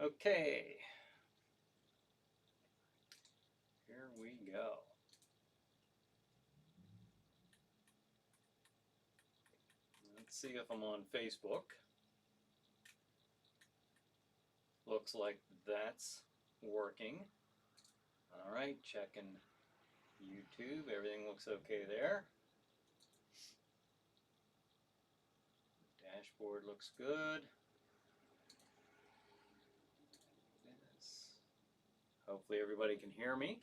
Okay, here we go. Let's see if I'm on Facebook. Looks like that's working. All right, checking YouTube. Everything looks okay there. Dashboard looks good. Hopefully everybody can hear me.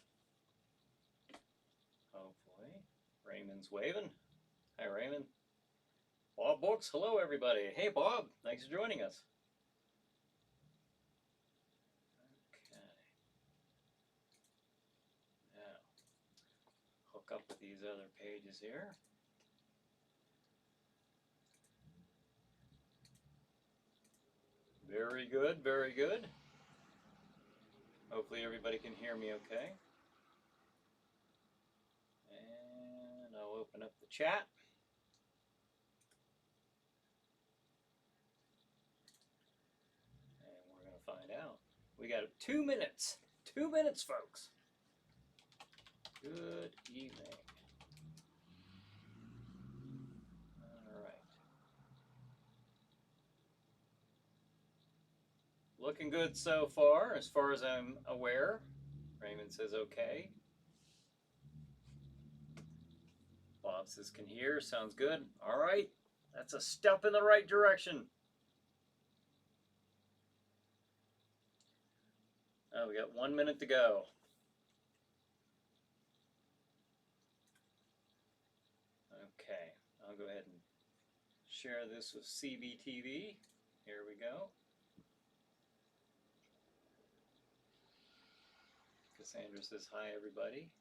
Hopefully. Raymond's waving. Hi, Raymond. Bob Books, hello everybody. Hey Bob, thanks for joining us. Okay. Now, hook up with these other pages here. Very good, very good. Hopefully everybody can hear me okay. And I'll open up the chat. And we're going to find out. We got 2 minutes. 2 minutes, folks. Good evening. All right. Looking good so far as I'm aware. Raymond says okay. Bob says can hear, sounds good. All right, that's a step in the right direction. Oh, we got 1 minute to go. Okay, I'll go ahead and share this with CBTV. Here we go. Cassandra says hi everybody.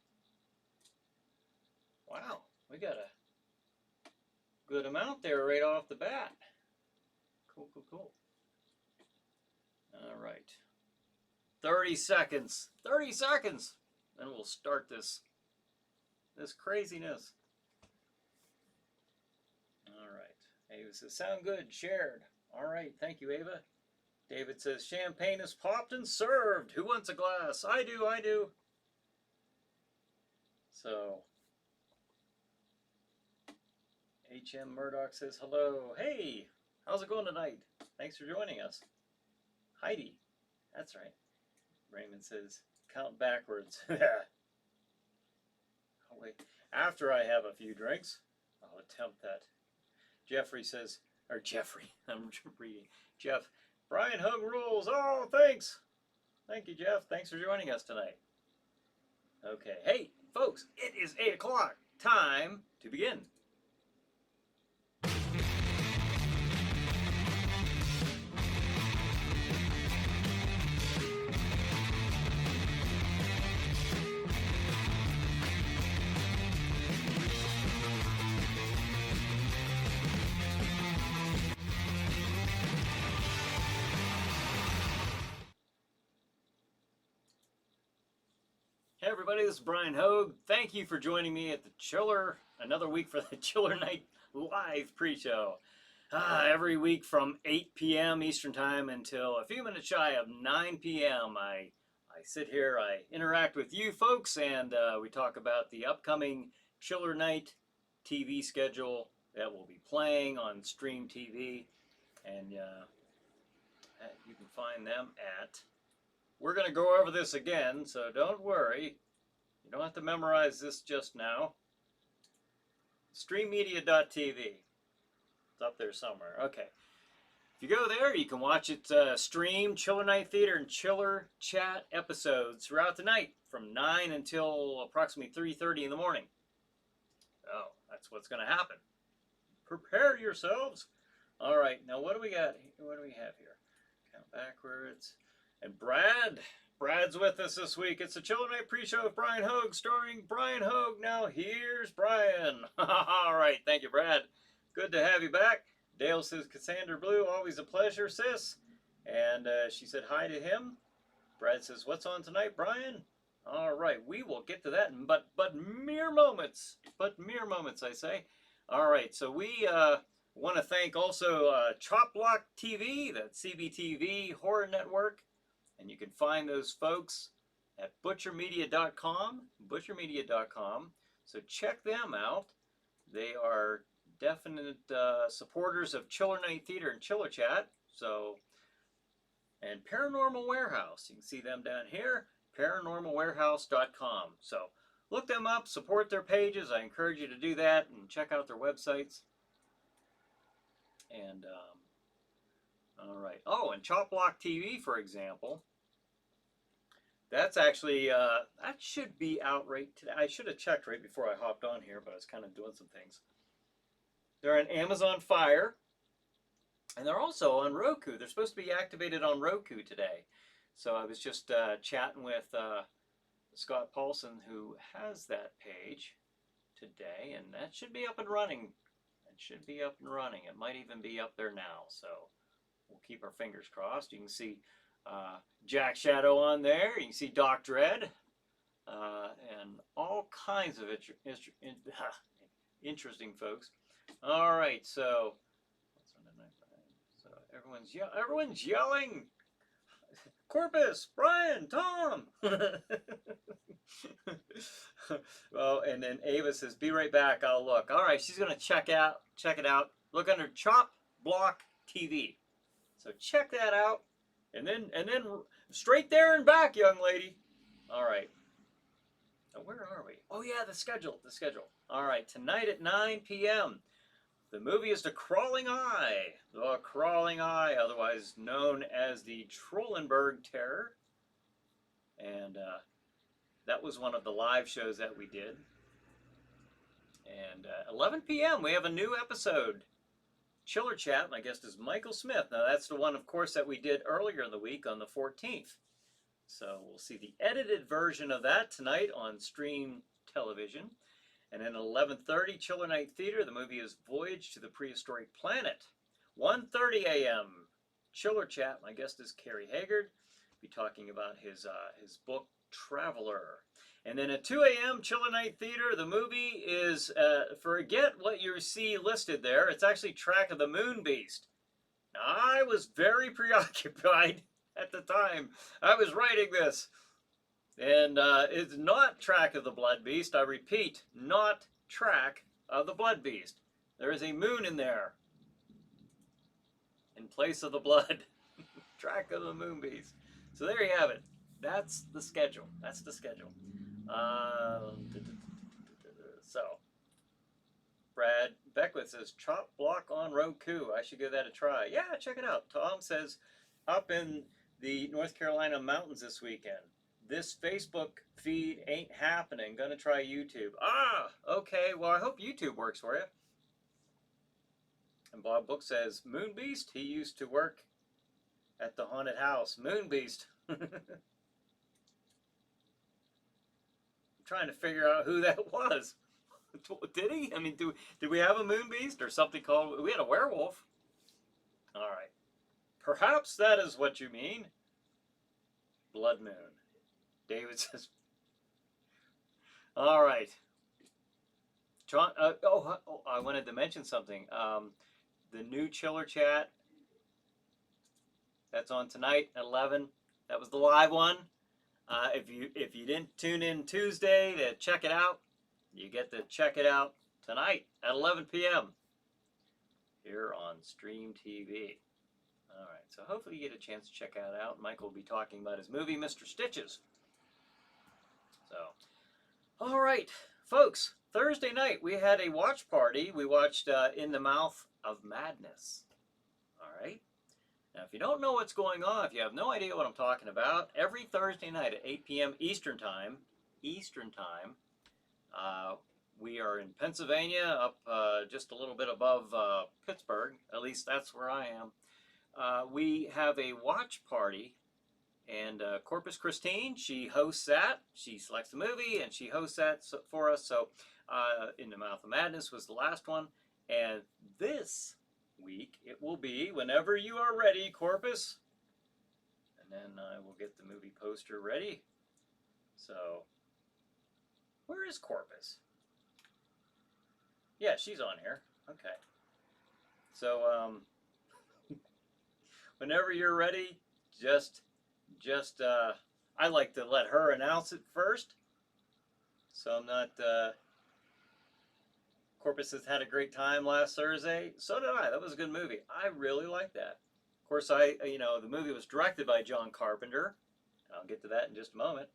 Wow, we got a good amount there right off the bat. Cool, cool, cool. All right. 30 seconds. 30 seconds. Then we'll start this craziness. All right. Ava says, sound good. Shared. All right. Thank you, Ava. David says, champagne is popped and served. Who wants a glass? I do. I do. So, HM Murdoch says, hello. Hey, how's it going tonight? Thanks for joining us. Heidi. That's right. Raymond says, count backwards. Oh, wait. After I have a few drinks, I'll attempt that. Jeffrey says, or Jeffrey, I'm reading. Jeff, Bryan Hogue rules. Oh, thanks. Thank you, Jeff. Thanks for joining us tonight. Okay. Hey, folks, it is 8 o'clock. Time to begin. Hey everybody, this is Bryan Hogue. Thank you for joining me at the Chiller, another week for the Chiller Night live pre-show. Every week from 8 p.m. Eastern Time until a few minutes shy of 9 p.m. I sit here, I interact with you folks, and we talk about the upcoming Chiller Night TV schedule that will be playing on Stream TV. And you can find them at... We're going to go over this again, so don't worry. You don't have to memorize this just now. Streammedia.tv. It's up there somewhere. Okay. If you go there, you can watch it stream Chiller Night Theater and Chiller Chat episodes throughout the night from 9 until approximately 3:30 in the morning. Oh, that's what's going to happen. Prepare yourselves. All right. Now, what do we got? What do we have here? Count backwards. And Brad's with us this week. It's the Chiller Night pre-show with Bryan Hogue, starring Bryan Hogue. Now here's Bryan. All right, thank you, Brad. Good to have you back. Dale says, Cassandra Blue, always a pleasure, sis. And she said hi to him. Brad says, what's on tonight, Bryan? All right, we will get to that, but mere moments. But mere moments, I say. All right, so we want to thank also Chop Block TV, that CBTV horror network. And you can find those folks at butchermedia.com, butchermedia.com. So check them out. They are definite supporters of Chiller Night Theater and Chiller Chat. So, and Paranormal Warehouse. You can see them down here, paranormalwarehouse.com. So look them up, support their pages. I encourage you to do that and check out their websites. And, all right. Oh, and Chop Block TV, for example. That's actually, that should be out right today. I should have checked right before I hopped on here, but I was kind of doing some things. They're on Amazon Fire, and they're also on Roku. They're supposed to be activated on Roku today. So I was just chatting with Scott Paulson, who has that page today, and that should be up and running. It should be up and running. It might even be up there now, so we'll keep our fingers crossed. You can see Jack Shadow on there. You can see Doc Dredd, and all kinds of interesting folks. All right, so everyone's yelling. Corpus, Brian, Tom. Well, and then Ava says, "Be right back. I'll look." All right, she's gonna check it out. Look under Chop Block TV. So check that out, and then straight there and back, young lady. All right. Now, where are we? Oh yeah, the schedule. All right, tonight at 9 p.m. The movie is The Crawling Eye. The Crawling Eye, otherwise known as the Trollenberg Terror. And that was one of the live shows that we did. And 11 p.m. we have a new episode. Chiller Chat. My guest is Michael Smith. Now that's the one, of course, that we did earlier in the week on the 14th. So we'll see the edited version of that tonight on Stream Television. And then at 11:30, Chiller Night Theater. The movie is Voyage to the Prehistoric Planet. 1:30 a.m. Chiller Chat. My guest is Carrie Haggard. Be talking about his book Traveler. And then at 2 a.m. Chiller Night Theater. The movie is forget what you see listed there. It's actually Track of the Moon Beast. Now, I was very preoccupied at the time I was writing this. And it's not Track of the Blood Beast. I repeat, not Track of the Blood Beast. There is a moon in there in place of the blood. Track of the Moon Beast. So there you have it. That's the schedule. So, Brad Beckwith says, Chop Block on Roku. I should give that a try. Yeah, check it out. Tom says, up in the North Carolina mountains this weekend. This Facebook feed ain't happening. Gonna try YouTube. Ah, okay. Well, I hope YouTube works for you. And Bob Book says, Moon Beast, he used to work at the haunted house. Moon Beast. I'm trying to figure out who that was. Did he? I mean, did we have a Moon Beast or something called... We had a werewolf. All right. Perhaps that is what you mean. Blood Moon. David says, all right. John, I wanted to mention something. The new Chiller Chat, that's on tonight at 11. That was the live one. If you didn't tune in Tuesday to check it out, you get to check it out tonight at 11 p.m. here on Stream TV. All right, so hopefully you get a chance to check that out. Michael will be talking about his movie, Mr. Stitches. So, all right, folks, Thursday night we had a watch party. We watched In the Mouth of Madness. All right. Now, if you don't know what's going on, if you have no idea what I'm talking about, every Thursday night at 8 p.m. Eastern Time, we are in Pennsylvania, up just a little bit above Pittsburgh. At least that's where I am. We have a watch party. And Corpus Christine, she hosts that. She selects the movie and she hosts that for us. So In the Mouth of Madness was the last one. And this week it will be whenever you are ready, Corpus. And then I will get the movie poster ready. So where is Corpus? Yeah, she's on here. Okay. So whenever you're ready, just just I like to let her announce it first, so I'm not. Corpus has had a great time last Thursday. So did I. That was a good movie. I really liked that. Of course, the movie was directed by John Carpenter. I'll get to that in just a moment.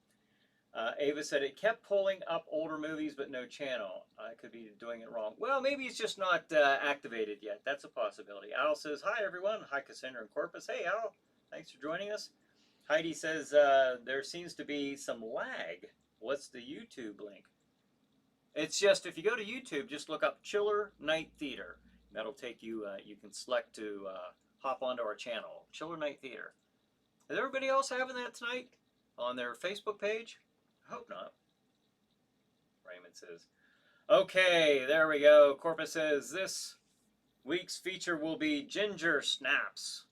Ava said it kept pulling up older movies, but no channel. I could be doing it wrong. Well, maybe it's just not activated yet. That's a possibility. Al says, hi, everyone. Hi, Cassandra and Corpus. Hey, Al. Thanks for joining us. Heidi says, there seems to be some lag. What's the YouTube link? It's just, if you go to YouTube, just look up Chiller Night Theater. That'll take you, you can select to hop onto our channel, Chiller Night Theater. Is everybody else having that tonight on their Facebook page? I hope not. Raymond says, okay, there we go. Corpus says, this week's feature will be ginger snaps.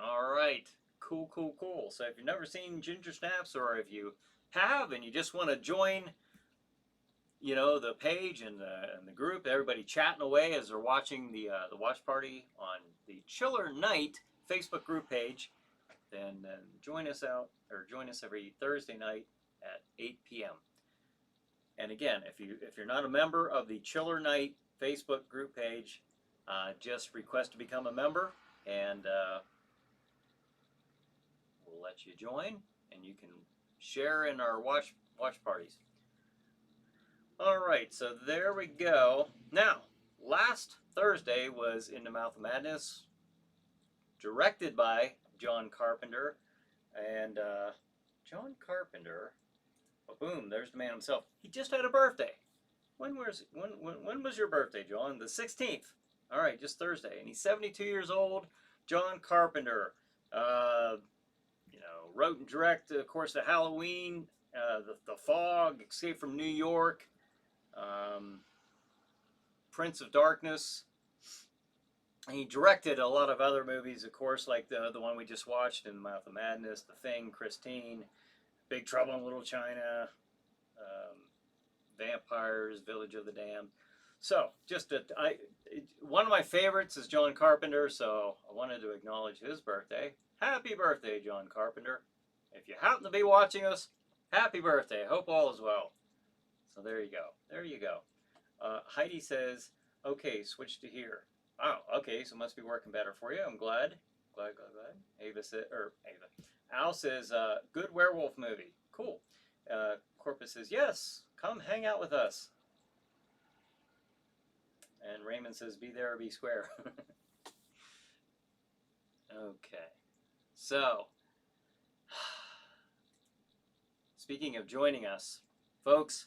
All right. Cool, cool, cool. So if you've never seen ginger snaps, or if you have and you just want to join, the page and the group, everybody chatting away as they're watching the watch party on the Chiller Night Facebook group page, then join us every Thursday night at 8 p.m. And again, if you're not a member of the Chiller Night Facebook group page, just request to become a member, and we'll let you join, and you can share in our watch parties. All right, so there we go. Now, last Thursday was In the Mouth of Madness, directed by John Carpenter, and John Carpenter. Well, boom! There's the man himself. He just had a birthday. When was your birthday, John? The 16th. All right, just Thursday, and he's 72 years old. John Carpenter, wrote and directed, of course, the Halloween, the Fog, Escape from New York, Prince of Darkness. He directed a lot of other movies, of course, like the one we just watched, In the Mouth of Madness, The Thing, Christine, Big Trouble in Little China, Vampires, Village of the Damned. So, one of my favorites is John Carpenter, so I wanted to acknowledge his birthday. Happy birthday, John Carpenter. If you happen to be watching us, happy birthday. I hope all is well. So there you go. There you go. Heidi says, okay, switch to here. Oh, okay, so it must be working better for you. I'm glad. Glad. Al says, good werewolf movie. Cool. Corpus says, yes, come hang out with us. And Raymond says, be there or be square. Okay. So, speaking of joining us, folks,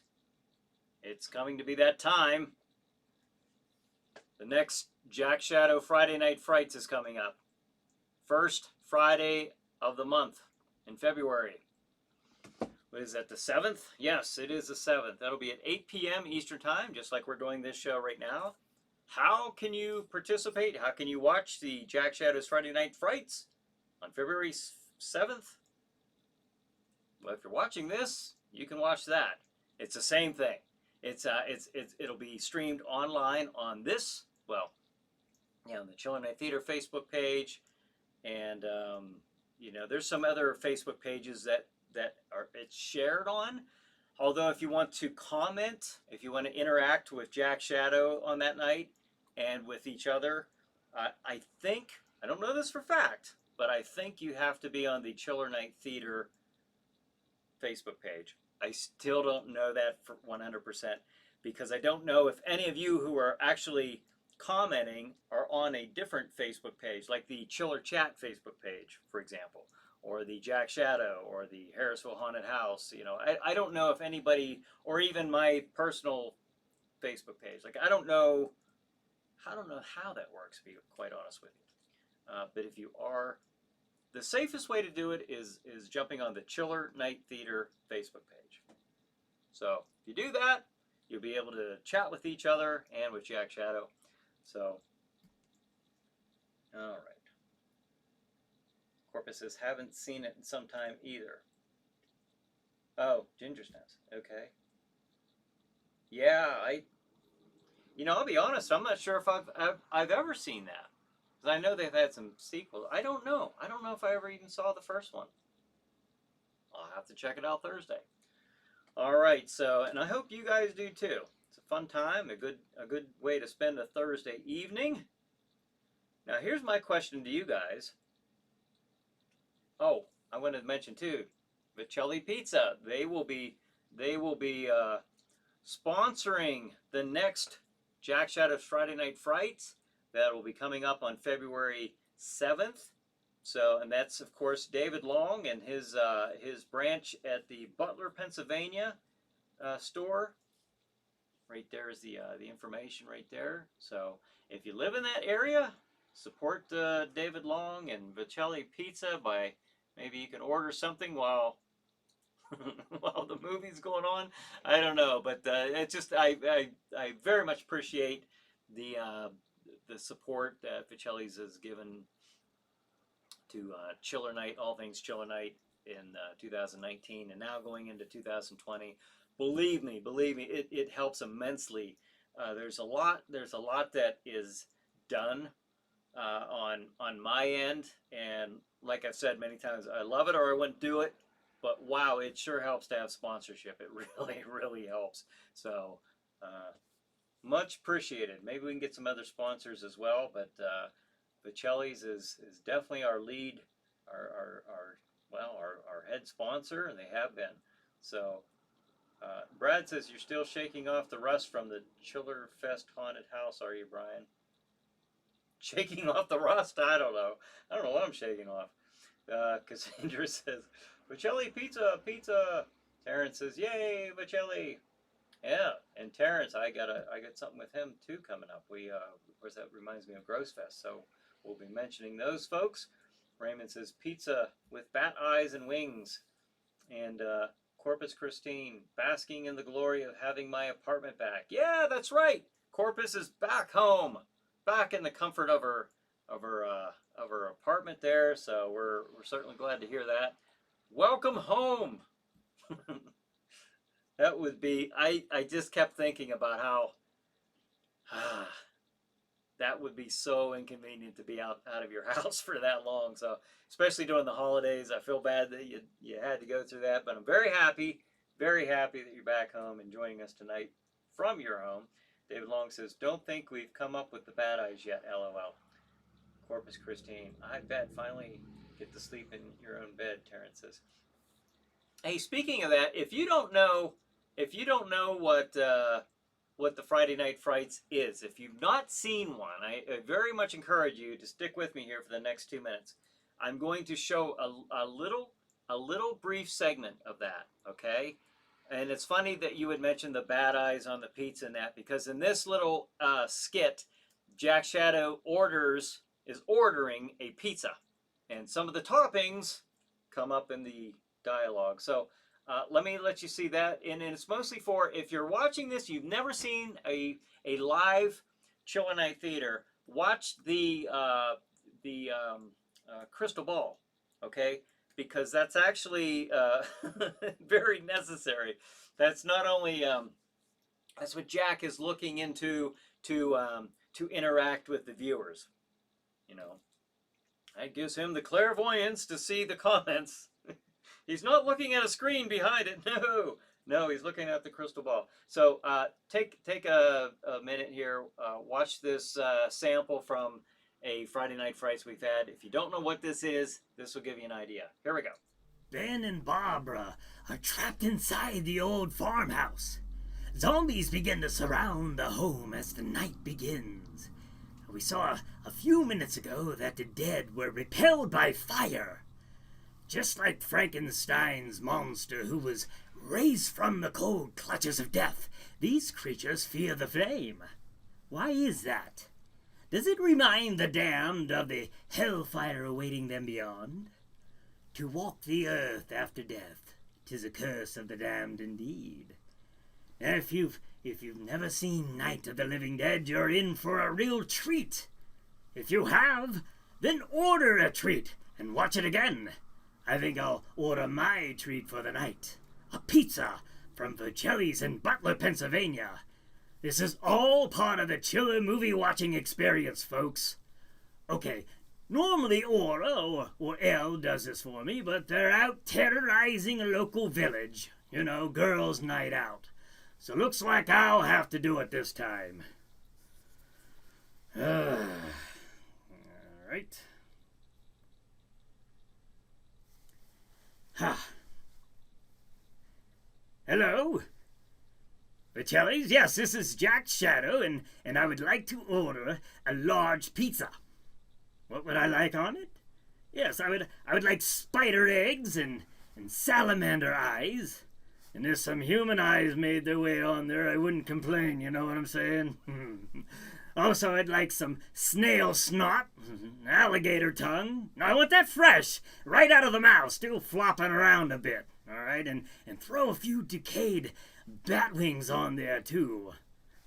it's coming to be that time. The next Jack Shadow Friday Night Frights is coming up. First Friday of the month in February. What is that, the 7th? Yes, it is the 7th. That'll be at 8 p.m. Eastern Time, just like we're doing this show right now. How can you participate? How can you watch the Jack Shadow's Friday Night Frights on February 7th? Well, if you're watching this, you can watch that. It's the same thing. It'll be streamed online on this, on the Chiller Night Theater Facebook page, and there's some other Facebook pages that it's shared on. Although if you want to comment, if you want to interact with Jack Shadow on that night and with each other, I think, I don't know this for fact, but I think you have to be on the Chiller Night Theater Facebook page. I still don't know that for 100% because I don't know if any of you who are actually commenting are on a different Facebook page, like the Chiller Chat Facebook page, for example, or the Jack Shadow, or the Harrisville Haunted House. I don't know if anybody, or even my personal Facebook page. Like, I don't know how that works, to be quite honest with you. But if you are, the safest way to do it is jumping on the Chiller Night Theater Facebook page. So if you do that, you'll be able to chat with each other and with Jack Shadow. So, all right. Corpus says, haven't seen it in some time either. Oh, Ginger Snaps. Okay. Yeah, I'll be honest, I'm not sure if I've ever seen that. Because I know they've had some sequels. I don't know. I don't know if I ever even saw the first one. I'll have to check it out Thursday. All right, so, and I hope you guys do too. It's a fun time, a good way to spend a Thursday evening. Now, here's my question to you guys. Oh, I wanted to mention too, Vicelli Pizza. They will be sponsoring the next Jack Shadow's Friday Night Frights. That will be coming up on February 7th. So, and that's of course David Long and his branch at the Butler, Pennsylvania store. Right there is the information right there. So, if you live in that area, support David Long and Vicelli Pizza by maybe you can order something while while the movie's going on. I don't know, but it's just I very much appreciate the support that Vicelli's has given to Chiller Night, all things Chiller Night in 2019, and now going into 2020. Believe me, it helps immensely. There's a lot that is done on my end, and like I've said many times, I love it or I wouldn't do it. But wow, it sure helps to have sponsorship. It really helps. So much appreciated. Maybe we can get some other sponsors as well. But Vicelli's is definitely our lead, our head sponsor, and they have been. So Brad says you're still shaking off the rust from the Chiller Fest haunted house, are you, Brian? Shaking off the rust? I don't know what I'm shaking off. Cassandra says, Vicelli pizza. Terrence says, yay, Vicelli. Yeah, and Terrence, I got something with him too coming up. We of course that reminds me of Gross Fest, so we'll be mentioning those folks. Raymond says pizza with bat eyes and wings, and Corpus Christine, basking in the glory of having my apartment back. Yeah, that's right. Corpus is back home, back in the comfort of her apartment there. So we're certainly glad to hear that. Welcome home. That would be, I just kept thinking about how that would be so inconvenient to be out of your house for that long. So especially during the holidays, I feel bad that you had to go through that, but I'm very happy that you're back home and joining us tonight from your home. David Long says, don't think we've come up with the bad eyes yet, LOL. Corpus Christine, I bet finally get to sleep in your own bed, Terrence says. Hey, speaking of that, if you don't know what the Friday Night Frights is, if you've not seen one, I very much encourage you to stick with me here for the next 2 minutes. I'm going to show a little brief segment of that, okay? And it's funny that you would mention the bad eyes on the pizza and that, because in this little skit, Jack Shadow is ordering a pizza, and some of the toppings come up in the dialogue. So let me let you see that, and it's mostly for if you're watching this, you've never seen a live Chiller Night Theater. Watch the Crystal Ball, okay? Because that's actually very necessary. That's not only that's what Jack is looking into to interact with the viewers. You know, that gives him the clairvoyance to see the comments. He's not looking at a screen behind it. No, he's looking at the crystal ball. So take a minute here. Watch this sample from a Friday Night Frights we've had. If you don't know what this is, this will give you an idea. Here we go. Ben and Barbara are trapped inside the old farmhouse. Zombies begin to surround the home as the night begins. We saw a few minutes ago that the dead were repelled by fire. Just like Frankenstein's monster who was raised from the cold clutches of death, these creatures fear the flame. Why is that? Does it remind the damned of the hellfire awaiting them beyond? To walk the earth after death, 'tis a curse of the damned indeed. Now, if you've never seen Night of the Living Dead, you're in for a real treat. If you have, then order a treat and watch it again. I think I'll order my treat for the night. A pizza from Vicelli's in Butler, Pennsylvania. This is all part of the Chiller movie watching experience, folks. Okay, Normally Aura or Elle does this for me, but they're out terrorizing a local village. You know, girls' night out. So looks like I'll have to do it this time. All right. Ha. Hello? Vitelli's? Yes, this is Jack's Shadow, and I would like to order a large pizza. What would I like on it? Yes, I would like spider eggs and salamander eyes. And if some human eyes made their way on there, I wouldn't complain, you know what I'm saying? Also, I'd like some snail snot, alligator tongue. I want that fresh, right out of the mouth, still flopping around a bit, all right? And throw a few decayed bat wings on there, too.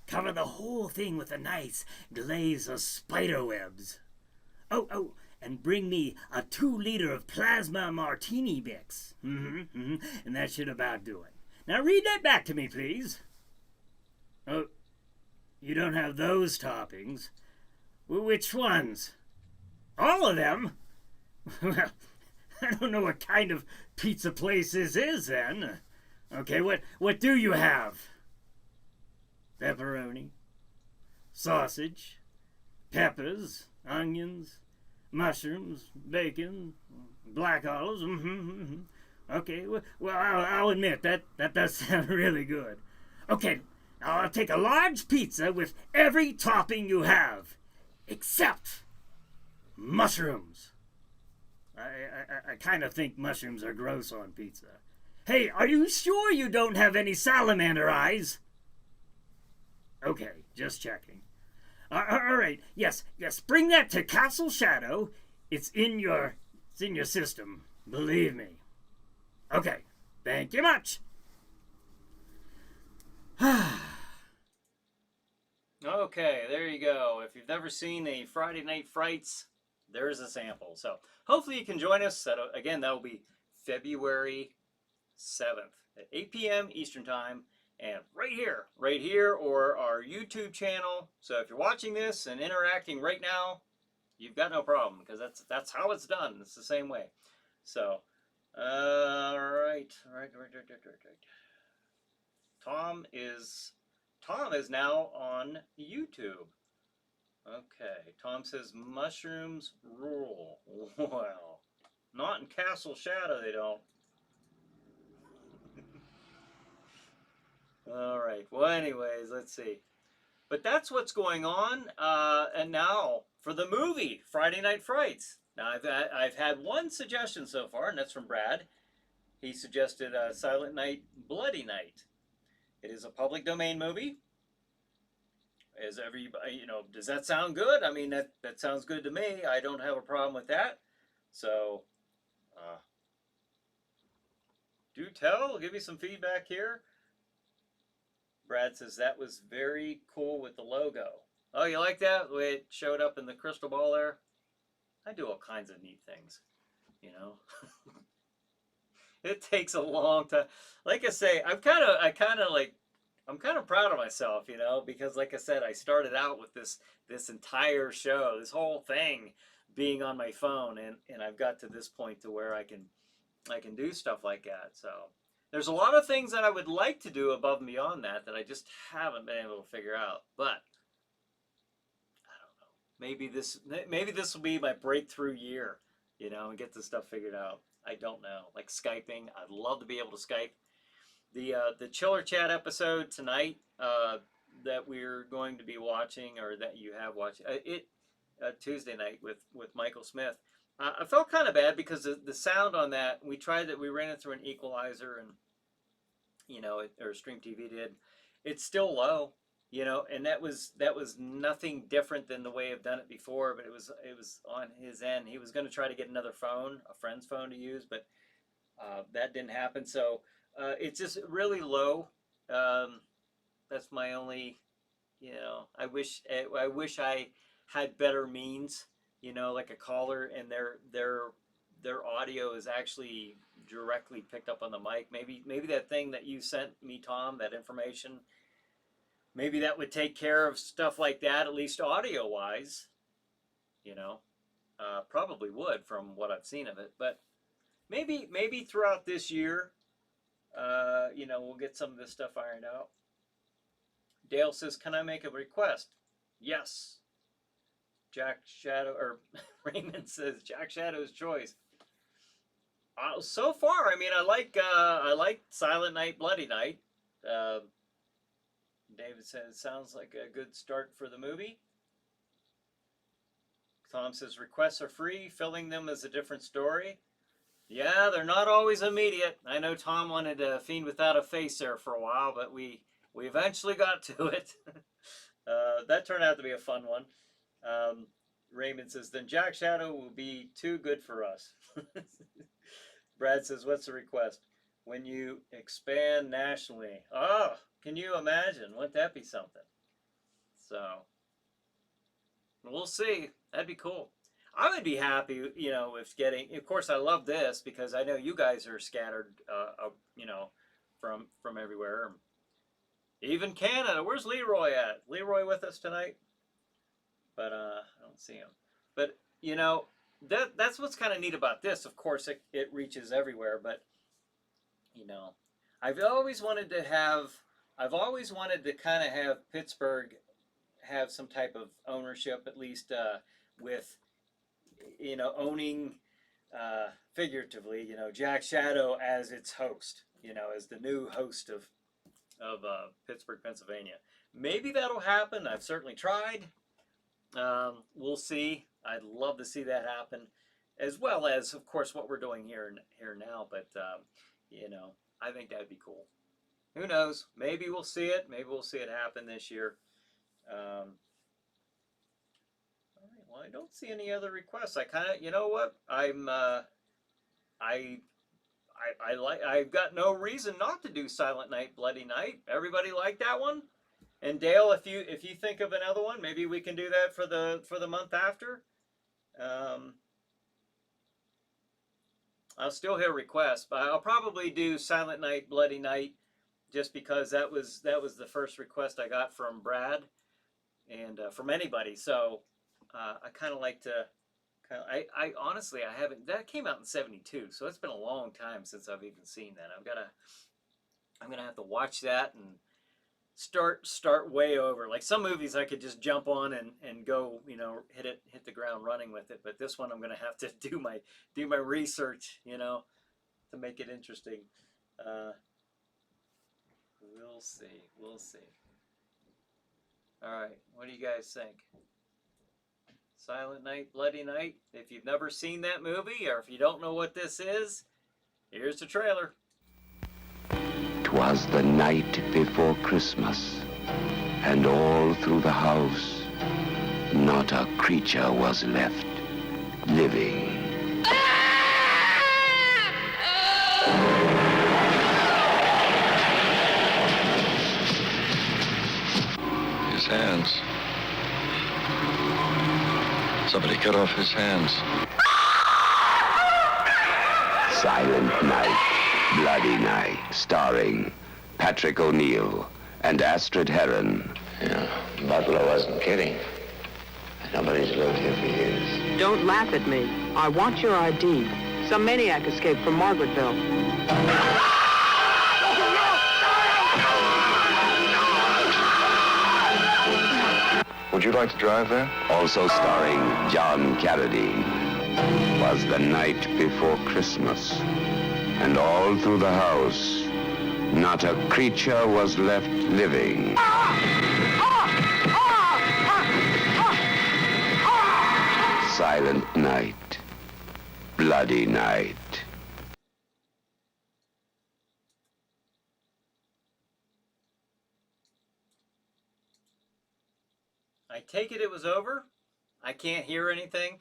Cover the whole thing with a nice glaze of spider webs. Oh, and bring me a 2-liter of plasma martini mix. And that should about do it. Now read that back to me, please. Oh, you don't have those toppings. Which ones? All of them? Well, I don't know what kind of pizza place this is then. Okay, what do you have? Pepperoni, sausage, peppers, onions, mushrooms, bacon, black olives. Okay, well, I'll admit that does sound really good. Okay, I'll take a large pizza with every topping you have, except mushrooms. I kind of think mushrooms are gross on pizza. Hey, are you sure you don't have any salamander eyes? Okay, just checking. All right, yes, bring that to Castle Shadow. It's in your system, believe me. Okay, thank you much. Okay, there you go. If you've never seen a Friday Night Frights, there's a sample. So hopefully you can join us. Again, that will be February 7th at 8 p.m. Eastern Time. And right here, or our YouTube channel. So if you're watching this and interacting right now, you've got no problem, because that's how it's done. It's the same way. So, all right. Tom is now on YouTube. Okay, Tom says mushrooms rule. Well, not in Castle Shadow, they don't. All right. Well, anyways, let's see. But that's what's going on. And now for the movie Friday Night Frights. Now I've had one suggestion so far, and that's from Brad. He suggested Silent Night, Bloody Night. It is a public domain movie. As everybody, does that sound good? I mean, that sounds good to me. I don't have a problem with that. So, do tell. Give me some feedback here. Brad says that was very cool with the logo. Oh, you like that? The way it showed up in the crystal ball there? I do all kinds of neat things, It takes a long time. Like I say, I'm kind of proud of myself, because like I said, I started out with this entire show, this whole thing being on my phone, and I've got to this point to where I can do stuff like that. So there's a lot of things that I would like to do above and beyond that I just haven't been able to figure out. But I don't know. Maybe this will be my breakthrough year, and get this stuff figured out. I don't know. Like Skyping, I'd love to be able to Skype. The Chiller Chat episode tonight that we're going to be watching, or that you have watched, Tuesday night with Michael Smith. I felt kind of bad because the sound on that, we ran it through an equalizer, and or Stream TV did. It's still low, and that was nothing different than the way I've done it before. But it was on his end. He was going to try to get another phone, a friend's phone to use, but that didn't happen. So it's just really low. That's my only, I wish I had better means. Like a caller, and their audio is actually directly picked up on the mic. Maybe that thing that you sent me, Tom, that information, maybe that would take care of stuff like that, at least audio wise. Probably would from what I've seen of it, but maybe throughout this year, we'll get some of this stuff ironed out. Dale says, "Can I make a request?" Yes. Jack Shadow or Raymond says Jack Shadow's choice. So far, I mean, I like Silent Night, Bloody Night. Uh, David says sounds like a good start for the movie. Tom says requests are free. Filling them is a different story. Yeah, they're not always immediate. I know Tom wanted a Fiend Without a Face there for a while, but we eventually got to it. That turned out to be a fun one. Raymond says, then Jack Shadow will be too good for us. Brad says, what's the request? When you expand nationally. Oh, can you imagine? Wouldn't that be something? So, we'll see. That'd be cool. I would be happy, if getting, of course, I love this because I know you guys are scattered, from everywhere. Even Canada. Where's Leroy at? Leroy with us tonight? But I don't see him. But that's what's kind of neat about this. Of course, it reaches everywhere. But I've always wanted to kind of have Pittsburgh have some type of ownership, at least with owning figuratively, Jack Shadow as its host, as the new host of Pittsburgh, Pennsylvania. Maybe that'll happen. I've certainly tried. We'll see. I'd love to see that happen, as well as, of course, what we're doing here now. But I think that'd be cool. Who knows? Maybe we'll see it. Maybe we'll see it happen this year. All right. Well, I don't see any other requests. I kind of, you know what? I've got no reason not to do Silent Night, Bloody Night. Everybody like that one? And Dale, if you think of another one, maybe we can do that for the month after. I'll still hear requests, but I'll probably do Silent Night, Bloody Night, just because that was the first request I got from Brad, and from anybody. So I kind of like to. I honestly I haven't. That came out in '72, so it's been a long time since I've even seen that. I'm gonna have to watch that and start way over. Like some movies I could just jump on and go, hit the ground running with it. But this one I'm gonna have to do my research, to make it interesting. We'll see. All right, what do you guys think? Silent Night, Bloody Night. If you've never seen that movie, or if you don't know what this is, here's the trailer. 'Twas the night before Christmas, and all through the house, not a creature was left living. His hands. Somebody cut off his hands. Silent Night, Bloody Night, starring Patrick O'Neill and Astrid Heron. Yeah, Butler wasn't kidding. Nobody's lived here for years. Don't laugh at me. I want your ID. Some maniac escaped from Margaretville. Would you like to drive there? Also starring John Carradine. Was the night before Christmas, and all through the house, not a creature was left living. Silent Night, Bloody Night. I take it was over. I can't hear anything,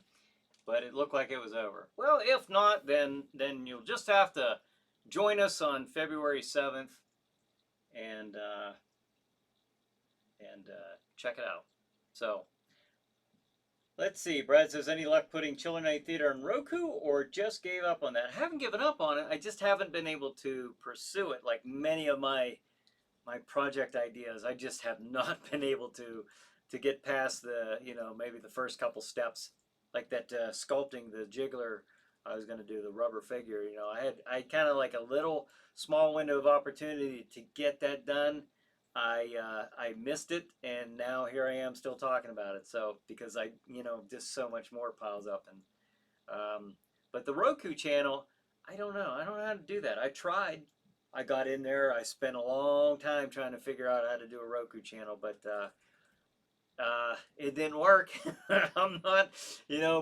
but it looked like it was over. Well, if not, then you'll just have to join us on February 7th and check it out. So, let's see. Brad says, any luck putting Chiller Night Theater on Roku, or just gave up on that? I haven't given up on it. I just haven't been able to pursue it like many of my project ideas. I just have not been able to get past the, maybe the first couple steps. like that sculpting the jiggler. I was going to do the rubber figure. You know, I kind of like a little small window of opportunity to get that done. I missed it, and now here I am still talking about it. So because just so much more piles up, and but the Roku channel, I don't know. I don't know how to do that. I tried. I got in there. I spent a long time trying to figure out how to do a Roku channel, but it didn't work. I'm not,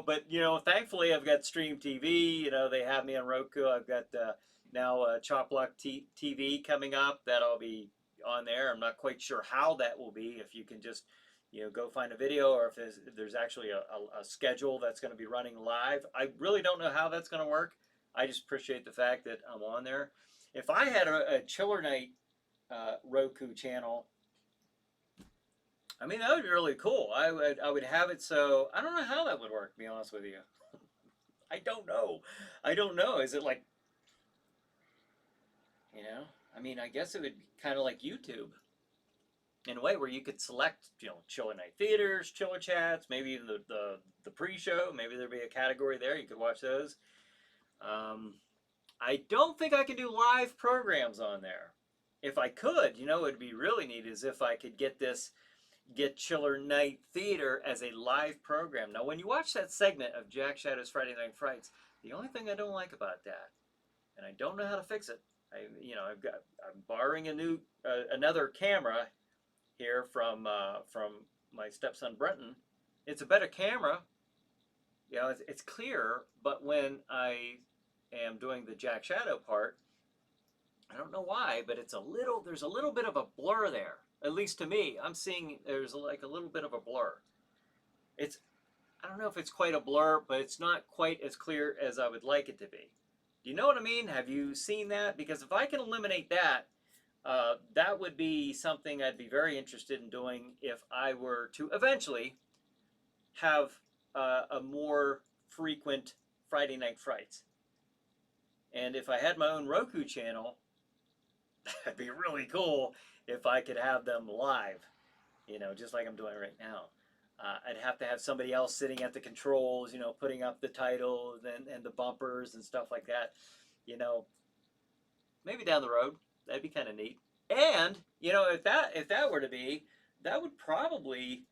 but thankfully I've got Stream TV. You know, they have me on Roku. I've got now Chop Block TV coming up. That'll be on there. I'm not quite sure how that will be. If you can just, go find a video, or if there's actually a schedule that's going to be running live. I really don't know how that's going to work. I just appreciate the fact that I'm on there. If I had a Chiller Night Roku channel, I mean, that would be really cool. I would have it, so I don't know how that would work, to be honest with you. I don't know. Is it like, I mean, I guess it would be kind of like YouTube in a way, where you could select, Chiller Night Theaters, Chiller Chats, maybe even the pre-show. Maybe there'd be a category there. You could watch those. I don't think I can do live programs on there. If I could, it'd be really neat is if I could get Chiller Night Theater as a live program. Now, when you watch that segment of Jack Shadow's Friday Night Frights, the only thing I don't like about that, and I don't know how to fix it, I'm borrowing another camera here from my stepson Brenton. It's a better camera. It's clearer, but when I am doing the Jack Shadow part, I don't know why, but there's a little bit of a blur there. At least to me, I'm seeing there's like a little bit of a blur. I don't know if it's quite a blur, but it's not quite as clear as I would like it to be. Do you know what I mean? Have you seen that? Because if I can eliminate that, that would be something I'd be very interested in doing if I were to eventually have a more frequent Friday Night Frights. And if I had my own Roku channel, that'd be really cool if I could have them live, just like I'm doing right now. I'd have to have somebody else sitting at the controls, putting up the titles and the bumpers and stuff like that. Maybe down the road, that'd be kind of neat. And if that were to be, that would probably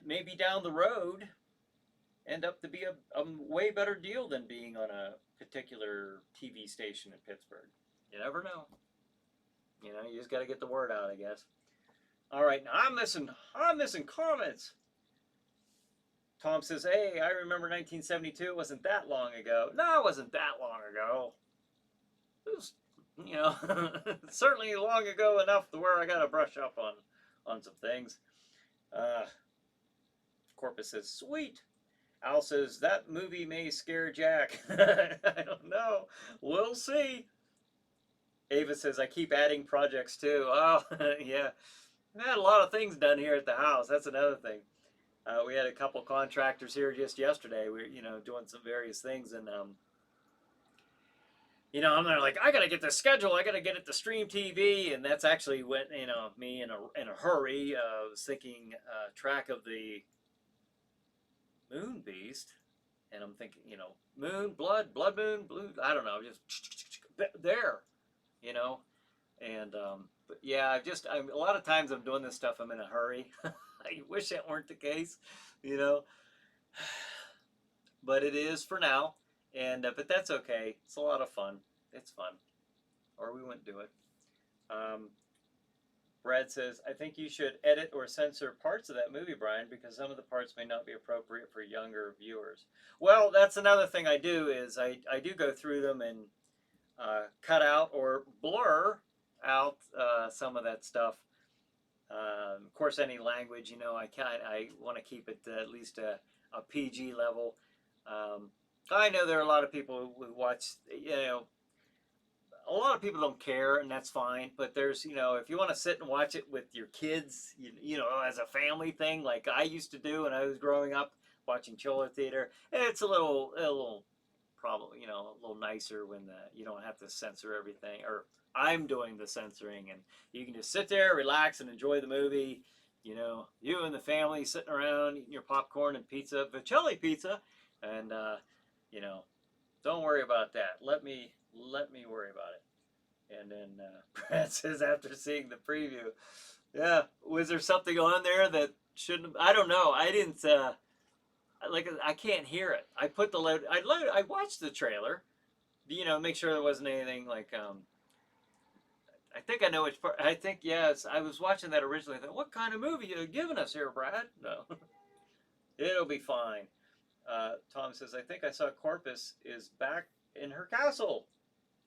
maybe down the road end up to be a way better deal than being on a particular TV station in Pittsburgh. You never know. You just got to get the word out, I guess. All right, now I'm missing comments. Tom says, "Hey, I remember 1972. It wasn't that long ago." No, it wasn't that long ago. It was, certainly long ago enough to where I got to brush up on some things. Corpus says, "Sweet." Al says, "That movie may scare Jack." I don't know. We'll see. Ava says, "I keep adding projects too." Oh, yeah. We had a lot of things done here at the house. That's another thing. We had a couple contractors here just yesterday. We were, doing some various things, and I'm there like, I gotta get the schedule. I gotta get it to Stream TV, and that's actually when me in a hurry. Was thinking track of the Moon Beast, and I'm thinking, moon, blood moon, blue. I don't know, just there, and but yeah, I'm a lot of times I'm doing this stuff. I'm in a hurry. I wish that weren't the case, but it is for now, and but that's okay. It's a lot of fun. It's fun, or we wouldn't do it. Brad says, "I think you should edit or censor parts of that movie, Brian, because some of the parts may not be appropriate for younger viewers." Well, that's another thing I do is I do go through them and cut out or blur out some of that stuff. Of course, any language, I want to keep it at least a PG level. I know there are a lot of people who watch, a lot of people don't care, and that's fine. But there's, if you want to sit and watch it with your kids, as a family thing, like I used to do when I was growing up watching Chiller Theater, it's a little probably, a little nicer when you don't have to censor everything, or I'm doing the censoring, and you can just sit there, relax, and enjoy the movie, you know, you and the family sitting around eating your popcorn and pizza, Vicelli pizza, and you know, don't worry about that. Let me worry about it. And then Brad says after seeing the preview, yeah, was there something on there that shouldn't? I don't know. I didn't. I can't hear it. I put the load. I watched the trailer, you know, make sure there wasn't anything like. I think I know which part. I think yes. I was watching that originally. I thought, what kind of movie are you giving us here, Brad? No, it'll be fine. Tom says, I think I saw Corpus is back in her castle.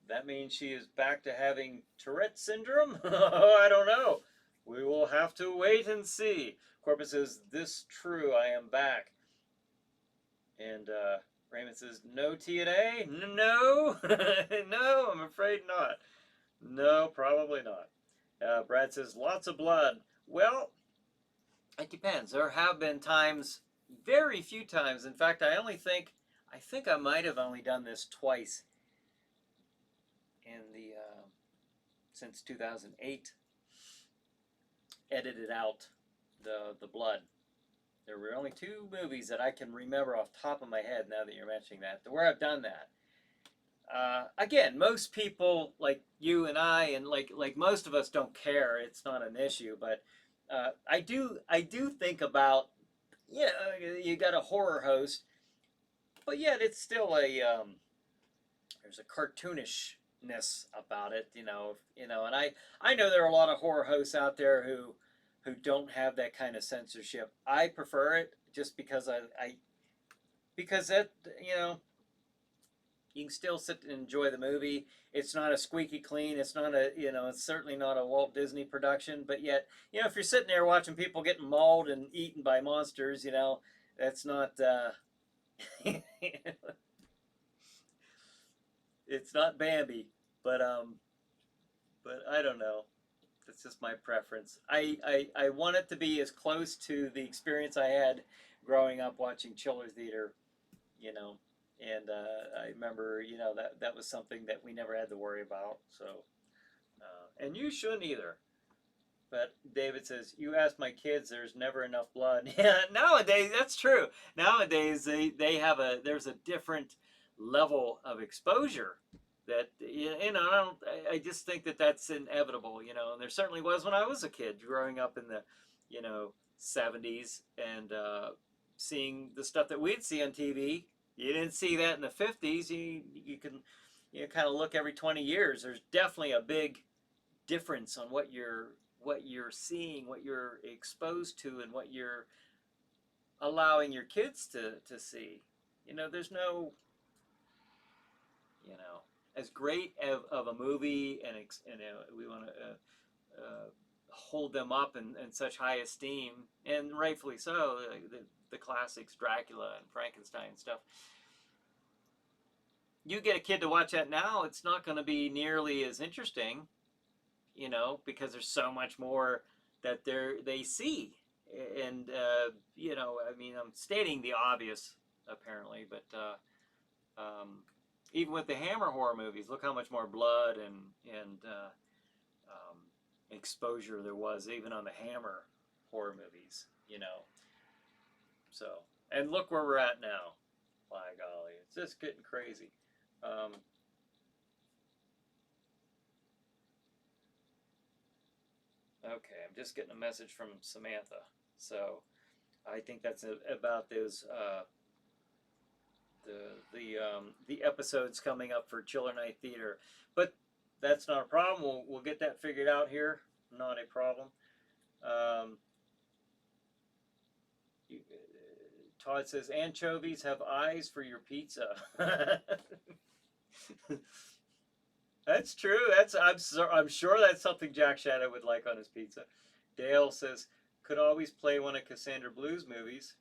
That means she is back to having Tourette syndrome? I don't know. We will have to wait and see. Corpus says, this true, I am back. And Raymond says, no TNA? No. No, I'm afraid not. No, probably not. Brad says, lots of blood. Well, it depends. There have been times, very few times. In fact, I think I might have only done this twice in the since 2008. Edited out the blood. There were only 2 movies that I can remember off the top of my head now that you're mentioning that, where I've done that. Again, most people like you and I, and like most of us, don't care. It's not an issue, but I do think about, you know, you got a horror host, but yet it's still there's a cartoonishness about it, you know, and I know there are a lot of horror hosts out there who don't have that kind of censorship. I prefer it just because because that, you know, you can still sit and enjoy the movie. It's not a squeaky clean. It's not a, you know, it's certainly not a Walt Disney production. But yet, you know, if you're sitting there watching people getting mauled and eaten by monsters, you know, that's not, it's not Bambi. But I don't know. That's just my preference. I want it to be as close to the experience I had growing up watching Chiller Theater, you know. And I remember, you know, that was something that we never had to worry about. So, and you shouldn't either. But David says, you ask my kids, there's never enough blood. Yeah, nowadays, that's true. Nowadays, they have there's a different level of exposure that, you know, I just think that that's inevitable, you know. And there certainly was when I was a kid growing up in the, you know, 70s and seeing the stuff that we'd see on TV. You didn't see that in the 50s. You can, you know, kind of look every 20 years. There's definitely a big difference on what you're seeing, what you're exposed to, and what you're allowing your kids to see. You know, there's no, you know, as great of a movie, and we want to hold them up in such high esteem, and rightfully so. The classics, Dracula and Frankenstein and stuff. You get a kid to watch that now, it's not going to be nearly as interesting, you know, because there's so much more that they see. And, you know, I mean, I'm stating the obvious, apparently, but even with the Hammer horror movies, look how much more blood and exposure there was, even on the Hammer horror movies, you know. So, and look where we're at now. My golly, it's just getting crazy. Okay, I'm just getting a message from Samantha. So, I think that's about those the episodes coming up for Chiller Night Theater. But that's not a problem. We'll get that figured out here. Not a problem. Todd says, anchovies have eyes for your pizza. That's true. I'm sure that's something Jack Shadow would like on his pizza. Dale says, could always play one of Cassandra Blue's movies.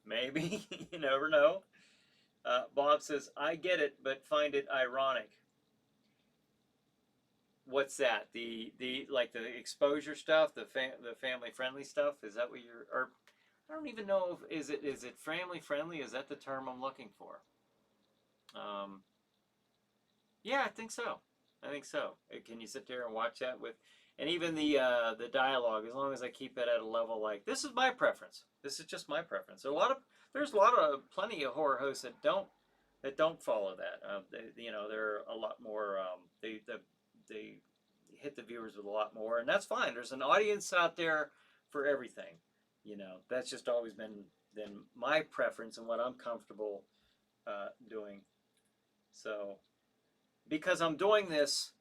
Maybe. You never know. Bob says, I get it, but find it ironic. What's that? The like the exposure stuff, the family friendly stuff? Is that what you're, or I don't even know if is it family friendly? Is that the term I'm looking for? Yeah, I think so. Can you sit there and watch that with? and even the dialogue, as long as I keep it at a level like this is my preference. This is just my preference. There's plenty of horror hosts that don't follow that. They're a lot more. They hit the viewers with a lot more, and that's fine. There's an audience out there for everything. That's just always been my preference and what I'm comfortable doing. So, because I'm doing this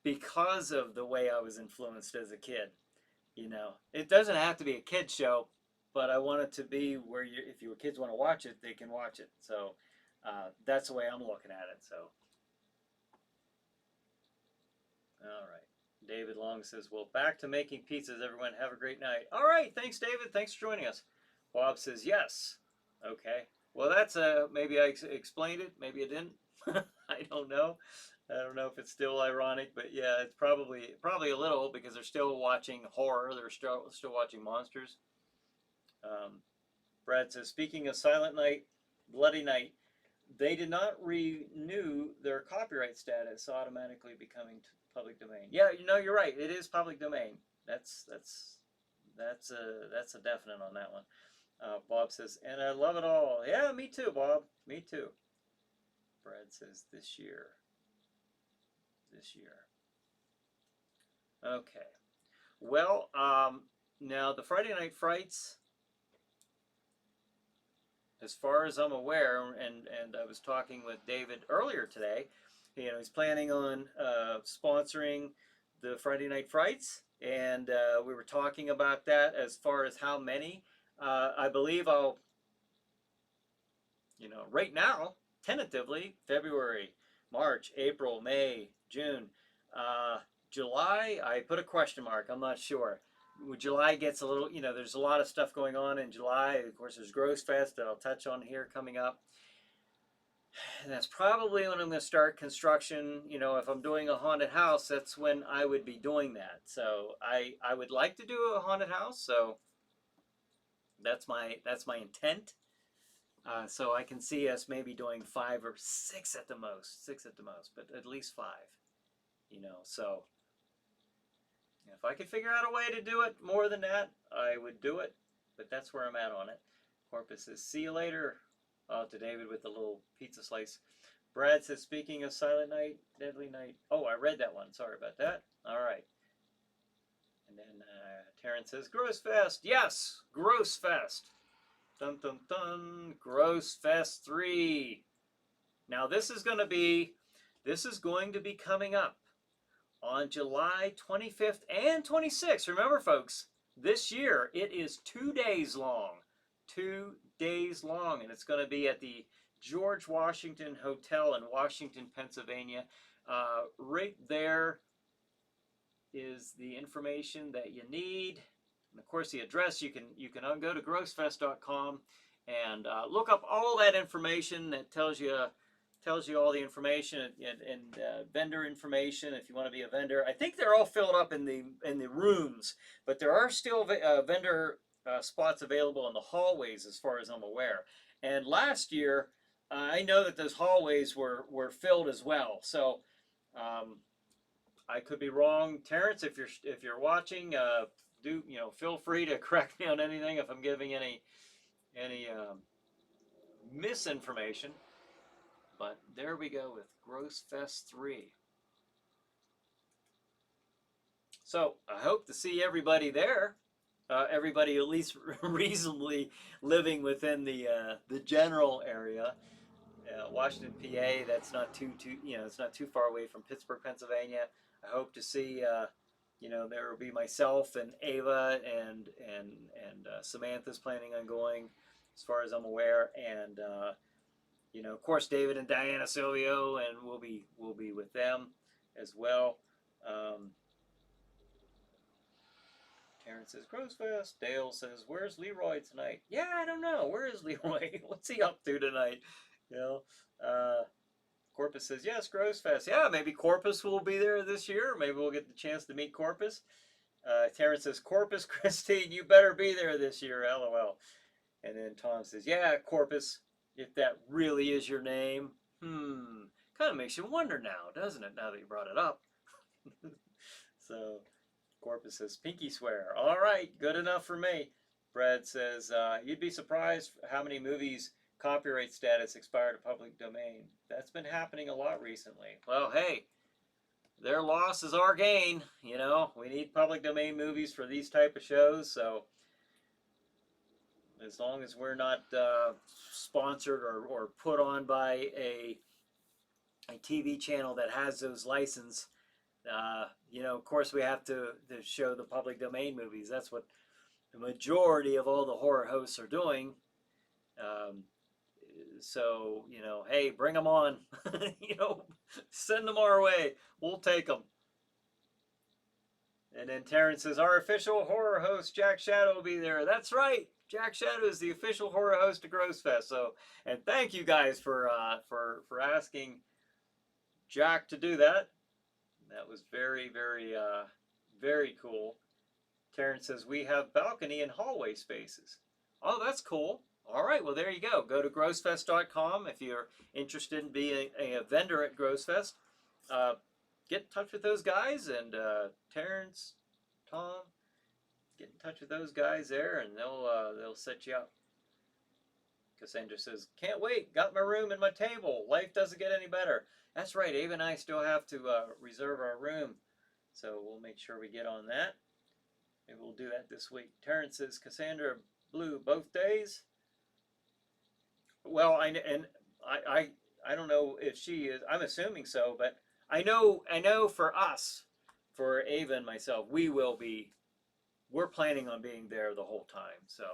because of the way I was influenced as a kid. It doesn't have to be a kid show, but I want it to be where if your kids want to watch it, they can watch it. So that's the way I'm looking at it. So, all right. David Long says, well, back to making pizzas, everyone. Have a great night. All right. Thanks, David. Thanks for joining us. Bob says, yes. Okay. Well, that's maybe I explained it. Maybe I didn't. I don't know. I don't know if it's still ironic, but yeah, it's probably a little, because they're still watching horror. They're still watching monsters. Brad says, speaking of Silent Night, Bloody Night, they did not renew their copyright status, automatically becoming public domain. Yeah, you're right. It is public domain. That's a definite on that one. Bob says, and I love it all. Yeah, me too, Bob. Me too. Brad says, this year. Okay. Well, now the Friday Night Frights, as far as I'm aware, and I was talking with David earlier today, he's planning on sponsoring the Friday Night Frights, and we were talking about that as far as how many. I believe I'll, right now, tentatively, February, March, April, May, June, July, I put a question mark. I'm not sure. July gets a little, there's a lot of stuff going on in July. Of course, there's Gross Fest that I'll touch on here coming up. And that's probably when I'm going to start construction. If I'm doing a haunted house, that's when I would be doing that. So I would like to do a haunted house. So that's my intent. So I can see us maybe doing 5 or 6 at the most. 6 at the most, but at least 5. So if I could figure out a way to do it more than that, I would do it. But that's where I'm at on it. Corpus says, see you later. To David with the little pizza slice. Brad says, speaking of Silent Night, Deadly Night. Oh, I read that one. Sorry about that. All right. And then Terrence says, Gross Fest. Yes, Gross Fest. Dun, dun, dun. Gross Fest 3. Now, this is going to be coming up on July 25th and 26th. Remember, folks, this year it is 2 days long. 2 days long, and it's going to be at the George Washington Hotel in Washington, Pennsylvania. Right there is the information that you need, and of course the address. You can go to grossfest.com and look up all that information that tells you all the information and vendor information if you want to be a vendor. I think they're all filled up in the rooms, but there are still vendor spots available in the hallways, as far as I'm aware. And last year, I know that those hallways were filled as well. So I could be wrong. Terrence, if you're watching, feel free to correct me on anything if I'm giving any misinformation. But there we go with Gross Fest 3. So I hope to see everybody there. Everybody at least reasonably living within the general area. Washington, PA. That's not too it's not too far away from Pittsburgh, Pennsylvania. I hope to see there will be myself and Ava and Samantha's planning on going, as far as I'm aware, and of course David and Diana Silvio, and we'll be with them as well. Terrence says, Gross Fest. Dale says, where's Leroy tonight? Yeah, I don't know. Where is Leroy? What's he up to tonight? Corpus says, yes, Gross Fest. Yeah, maybe Corpus will be there this year. Maybe we'll get the chance to meet Corpus. Terrence says, Corpus Christine, you better be there this year, LOL. And then Tom says, yeah, Corpus, if that really is your name. Kind of makes you wonder now, doesn't it, now that you brought it up? So Corpus says, pinky swear. All right, good enough for me. Brad says, you'd be surprised how many movies copyright status expired to public domain. That's been happening a lot recently. Well, hey, their loss is our gain. You know, we need public domain movies for these type of shows. So as long as we're not sponsored or put on by a TV channel that has those license, you know, of course we have to show the public domain movies. That's what the majority of all the horror hosts are doing. So, you know, hey, bring them on. You know, send them our way. We'll take them. And then Terrence says, our official horror host, Jack Shadow, will be there. That's right. Jack Shadow is the official horror host of Gross Fest. So, and thank you guys for asking Jack to do that. That was very, very, very cool. Terrence says, we have balcony and hallway spaces. Oh, that's cool. All right, well, there you go. Go to grossfest.com if you're interested in being a vendor at Grossfest. Get in touch with those guys, and Terrence, Tom, get in touch with those guys there, and they'll set you up. Cassandra says, can't wait. Got my room and my table. Life doesn't get any better. That's right. Ava and I still have to reserve our room, so we'll make sure we get on that. Maybe we'll do that this week. Terrence says, Cassandra Blue both days. Well, I don't know if she is. I'm assuming so, but I know for us, for Ava and myself, we're planning on being there the whole time. So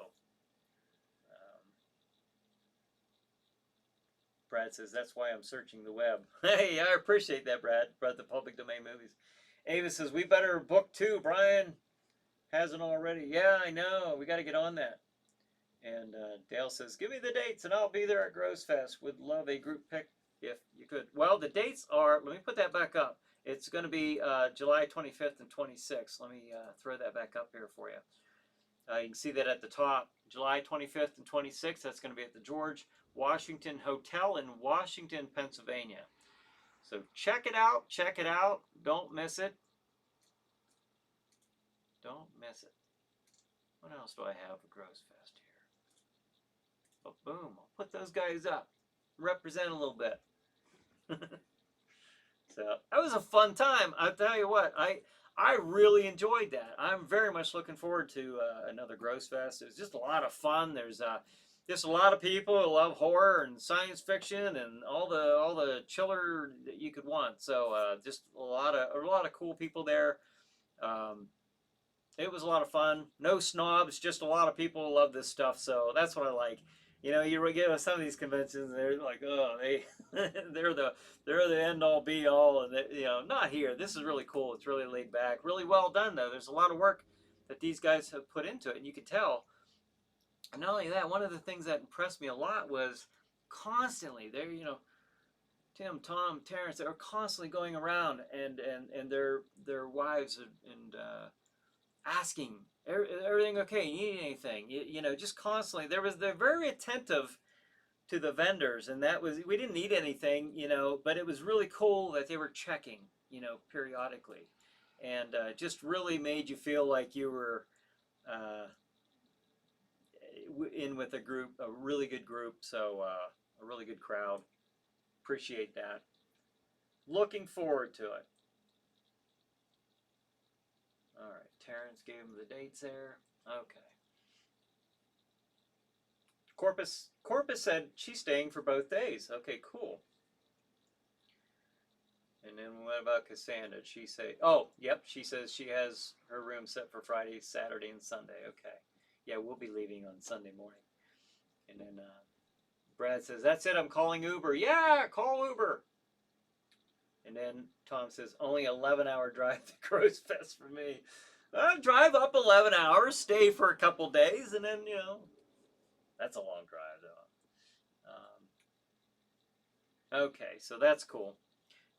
Brad says, that's why I'm searching the web. Hey, I appreciate that, Brad. About the public domain movies. Ava says, we better book too. Brian hasn't already. Yeah, I know. We got to get on that. And Dale says, give me the dates and I'll be there at Gross Fest. Would love a group pic if you could. Well, the dates are, let me put that back up. It's going to be July 25th and 26th. Let me throw that back up here for you. You can see that at the top. July 25th and 26th. That's going to be at the George Washington Hotel in Washington, Pennsylvania. So check it out. Check it out. Don't miss it. Don't miss it. What else do I have for Gross Fest here? Oh, boom. I'll put those guys up. Represent a little bit. So that was a fun time. I'll tell you what, I really enjoyed that. I'm very much looking forward to another Gross Fest. It was just a lot of fun. There's just a lot of people who love horror and science fiction and all the chiller that you could want. So just a lot of cool people there. It was a lot of fun. No snobs, just a lot of people who love this stuff. So that's what I like. You know, you get with some of these conventions, they're like, oh, they're the end all be all, and you know, not here. This is really cool. It's really laid back, really well done though. There's a lot of work that these guys have put into it, and you could tell. And not only that, one of the things that impressed me a lot was constantly they're, you know, Tim, Tom, Terrence, they were constantly going around and their wives and asking, everything okay? You need anything? You know, just constantly. They're very attentive to the vendors, and that was, we didn't need anything, you know, but it was really cool that they were checking, you know, periodically, and just really made you feel like you were in with a group, a really good group. So a really good crowd. Appreciate that. Looking forward to it. All right, Terrence gave him the dates there. Okay. Corpus said she's staying for both days. Okay, cool. And then what about Cassandra? She say, oh, yep, she says she has her room set for Friday, Saturday, and Sunday. Okay. Yeah, we'll be leaving on Sunday morning. And then Brad says, that's it, I'm calling Uber. Yeah, call Uber. And then Tom says, only 11-hour drive to Gross Fest for me. Drive up 11 hours, stay for a couple days, and then, you know, that's a long drive, though. Okay, so that's cool.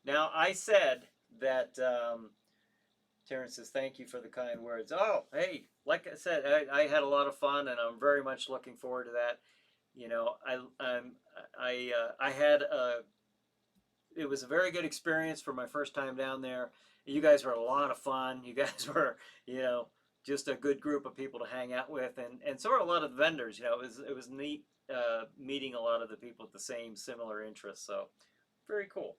Now, I said that, Terrence says, thank you for the kind words. Oh, hey, like I said, I had a lot of fun, and I'm very much looking forward to that. You know, I had it was a very good experience for my first time down there. You guys were a lot of fun. You guys were, just a good group of people to hang out with, and so are a lot of the vendors. It was neat meeting a lot of the people with the same similar interests. So very cool.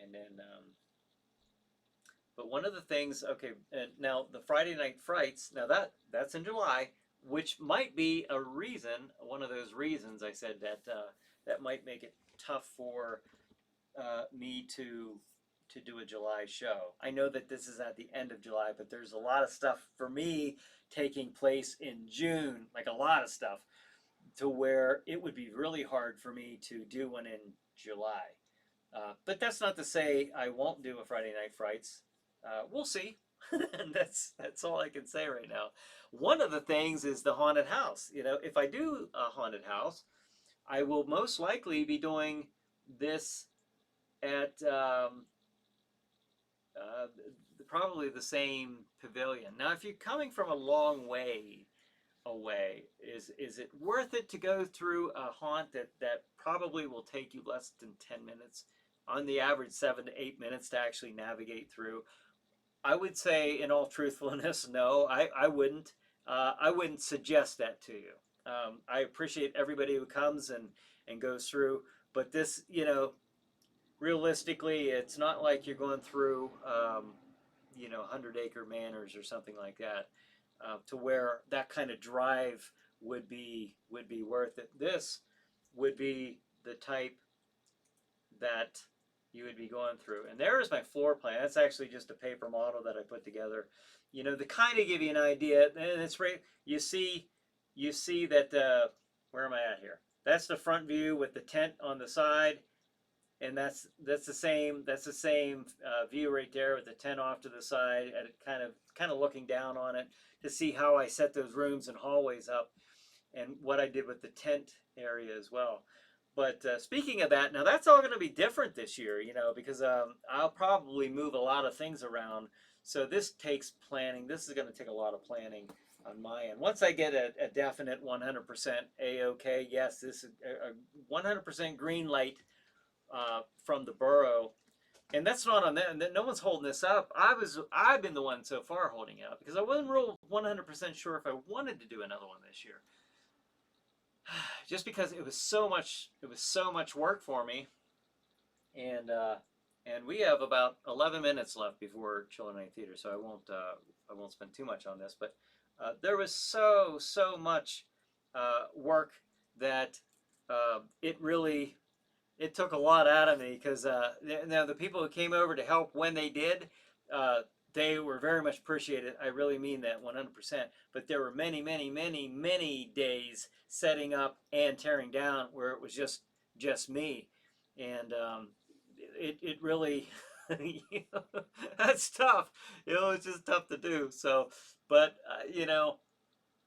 And then, but one of the things, okay, and now the Friday Night Frights. Now that's in July, which might be a reason. One of those reasons I said that that might make it tough for me to do a July show. I know that this is at the end of July, but there's a lot of stuff for me taking place in June, like a lot of stuff, to where it would be really hard for me to do one in July. But that's not to say I won't do a Friday Night Frights. We'll see. And that's all I can say right now. One of the things is the haunted house. If I do a haunted house, I will most likely be doing this at probably the same pavilion. Now, if you're coming from a long way away, is it worth it to go through a haunt that probably will take you less than 10 minutes, on the average 7 to 8 minutes to actually navigate through? I would say, in all truthfulness, no, I wouldn't. I wouldn't suggest that to you. I appreciate everybody who comes and goes through, but this, realistically, it's not like you're going through, 100-acre manors or something like that, to where that kind of drive would be worth it. This would be the type that you would be going through. And there is my floor plan. That's actually just a paper model that I put together, to kind of give you an idea. And it's right. You see that. Where am I at here? That's the front view with the tent on the side, and that's the same view right there with the tent off to the side, and it kind of looking down on it to see how I set those rooms and hallways up, and what I did with the tent area as well. But speaking of that, now that's all going to be different this year, because I'll probably move a lot of things around. So this takes planning. This is going to take a lot of planning on my end. Once I get a definite 100% A-OK, yes, this is a 100% green light from the borough. And that's not on them. No one's holding this up. I've been the one so far holding it up, because I wasn't real 100% sure if I wanted to do another one this year. Just because it was so much work for me, and we have about 11 minutes left before Chiller Night Theater, so I won't spend too much on this. But there was so much work that it took a lot out of me, because now the people who came over to help when they did, they were very much appreciated. I really mean that 100%. But there were many, many, many, many days setting up and tearing down where it was just me, and it really that's tough. It's just tough to do. So, but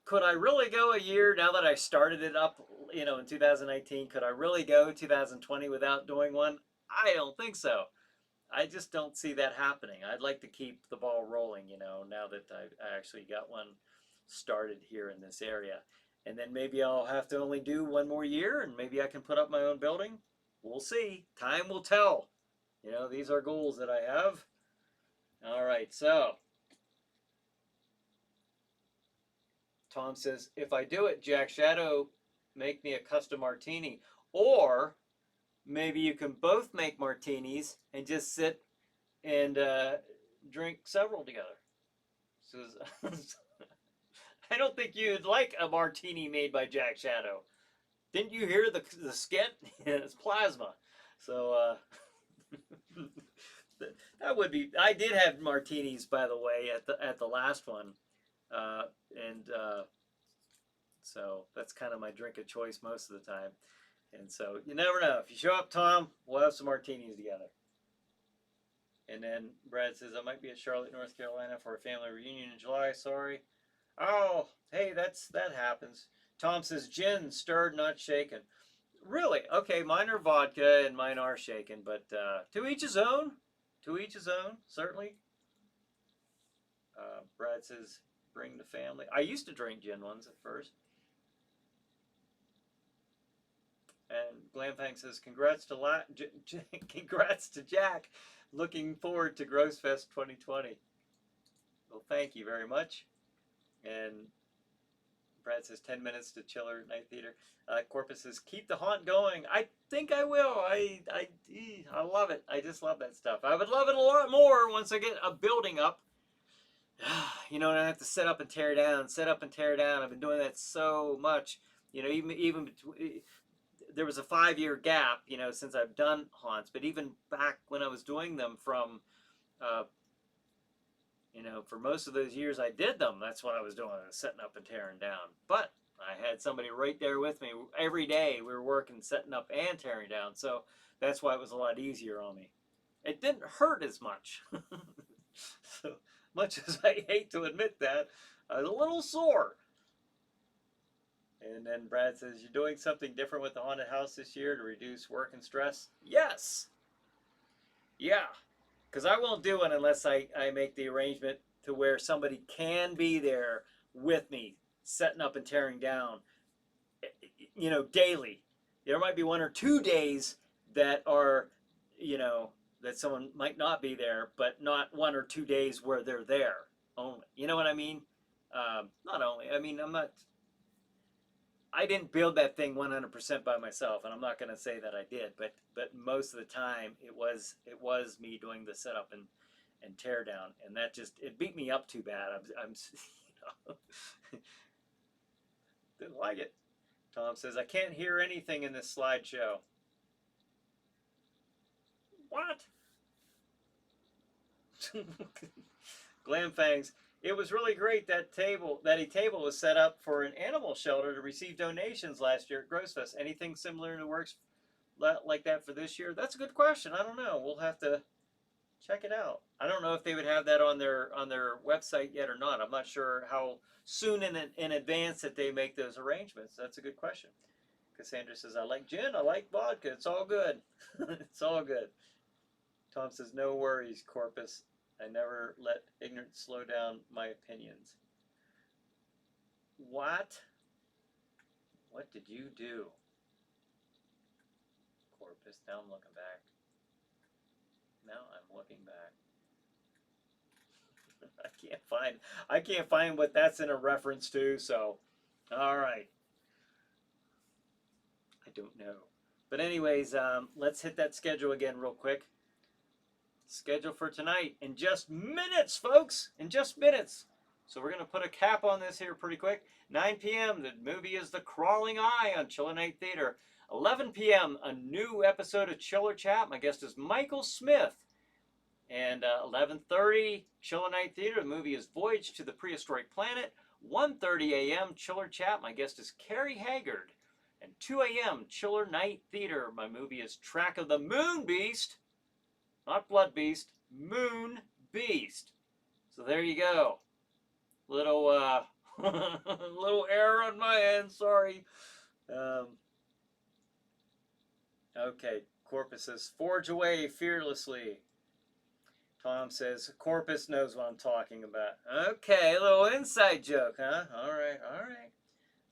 could I really go a year now that I started it up? In 2019, could I really go 2020 without doing one? I don't think so. I just don't see that happening. I'd like to keep the ball rolling, now that I actually got one started here in this area. And then maybe I'll have to only do one more year, and maybe I can put up my own building. We'll see. Time will tell. These are goals that I have. All right, so Tom says, if I do it, Jack Shadow, make me a custom martini. Or maybe you can both make martinis and just sit and drink several together. Says, I don't think you'd like a martini made by Jack Shadow. Didn't you hear the skit? It's plasma. So that would be. I did have martinis, by the way, at the last one, and so that's kind of my drink of choice most of the time. And so you never know. If you show up, Tom, we'll have some martinis together. And then Brad says, I might be at Charlotte, North Carolina for a family reunion in July. Sorry. Oh, hey, that happens. Tom says, gin, stirred, not shaken. Really? Okay, mine are vodka and mine are shaken, but to each his own. To each his own, certainly. Brad says, bring the family. I used to drink gin ones at first. And Glamfang says, congrats to Jack. Looking forward to Grossfest 2020. Well, thank you very much. And Brad says 10 minutes to Chiller Night Theater. Corpus says, keep the haunt going. I think I will. I love it. I just love that stuff. I would love it a lot more once I get a building up. You know, and I have to set up and tear down, set up and tear down. I've been doing that so much. You know, even there was a 5-year gap, you know, since I've done haunts. But even back when I was doing them from, you know, for most of those years I did them, that's what I was doing, setting up and tearing down. But I had somebody right there with me every day. We were working, setting up and tearing down. So that's why it was a lot easier on me. It didn't hurt as much. So much as I hate to admit that, I was a little sore. And then Brad says, you're doing something different with the haunted house this year to reduce work and stress? Yes. Yeah. Because I won't do it unless I make the arrangement to where somebody can be there with me, setting up and tearing down, you know, daily. There might be 1 or 2 days that are, you know, that someone might not be there, but not 1 or 2 days where they're there only. You know what I mean? Not only. I mean, I didn't build that thing 100% by myself, and I'm not going to say that I did, but most of the time it was me doing the setup and tear down, and that just, it beat me up too bad. I'm you know, didn't like it. Tom says, I can't hear anything in this slideshow. What? Glamfangs, it was really great that a table was set up for an animal shelter to receive donations last year at Grossfest. Anything similar in the works like that for this year? That's a good question. I don't know. We'll have to check it out. I don't know if they would have that on their website yet or not. I'm not sure how soon in advance that they make those arrangements. That's a good question. Cassandra says, I like gin, I like vodka. It's all good. It's all good. Tom says, no worries, Corpus. I never let ignorance slow down my opinions. What? What did you do? Corpus, now I'm looking back. Now I'm looking back. I can't find what that's in a reference to, so all right. I don't know. But anyways, let's hit that schedule again real quick. Schedule for tonight in just minutes, folks, in just minutes. So we're going to put a cap on this here pretty quick. 9 p.m., the movie is The Crawling Eye on Chiller Night Theater. 11 p.m., a new episode of Chiller Chat. My guest is Michael Smith. And 11:30, Chiller Night Theater. The movie is Voyage to the Prehistoric Planet. 1:30 a.m., Chiller Chat. My guest is Carrie Haggard. And 2 a.m., Chiller Night Theater. My movie is Track of the Moon Beast. Not Blood Beast, Moon Beast. So there you go. Little little error on my end, sorry. Okay, Corpus says, forge away fearlessly. Tom says, Corpus knows what I'm talking about. Okay, a little inside joke, huh? All right, all right.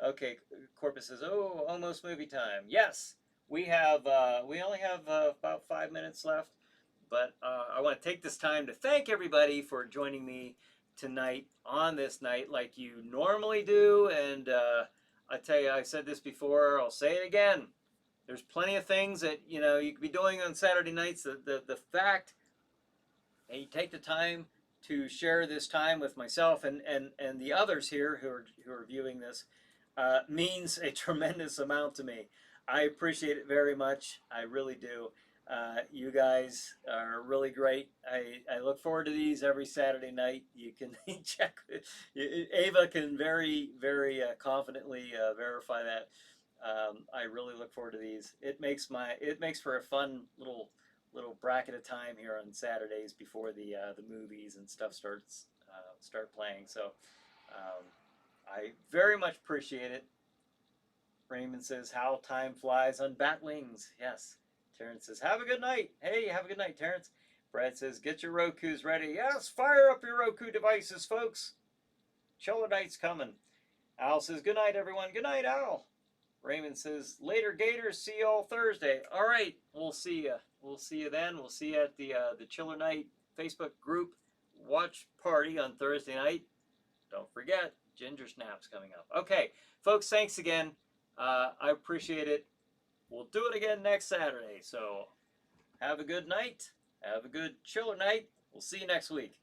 Okay, Corpus says, oh, almost movie time. Yes, we only have about 5 minutes left. But I want to take this time to thank everybody for joining me tonight on this night like you normally do. And I tell you, I've said this before, I'll say it again. There's plenty of things that, you know, you could be doing on Saturday nights. The fact that you take the time to share this time with myself and the others here who are viewing this means a tremendous amount to me. I appreciate it very much. I really do. You guys are really great. I look forward to these every Saturday night. You can check. Ava can very, very confidently verify that. I really look forward to these. It makes for a fun little bracket of time here on Saturdays before the movies and stuff start playing. So I very much appreciate it. Raymond says, how time flies on bat wings. Yes. Terrence says, have a good night. Hey, have a good night, Terrence. Brad says, get your Rokus ready. Yes, fire up your Roku devices, folks. Chiller night's coming. Al says, good night, everyone. Good night, Al. Raymond says, later Gators, see y'all Thursday. All right, we'll see you. We'll see you then. We'll see you at the Chiller Night Facebook group watch party on Thursday night. Don't forget, Ginger Snap's coming up. Okay, folks, thanks again. I appreciate it. We'll do it again next Saturday. So have a good night. Have a good Chiller Night. We'll see you next week.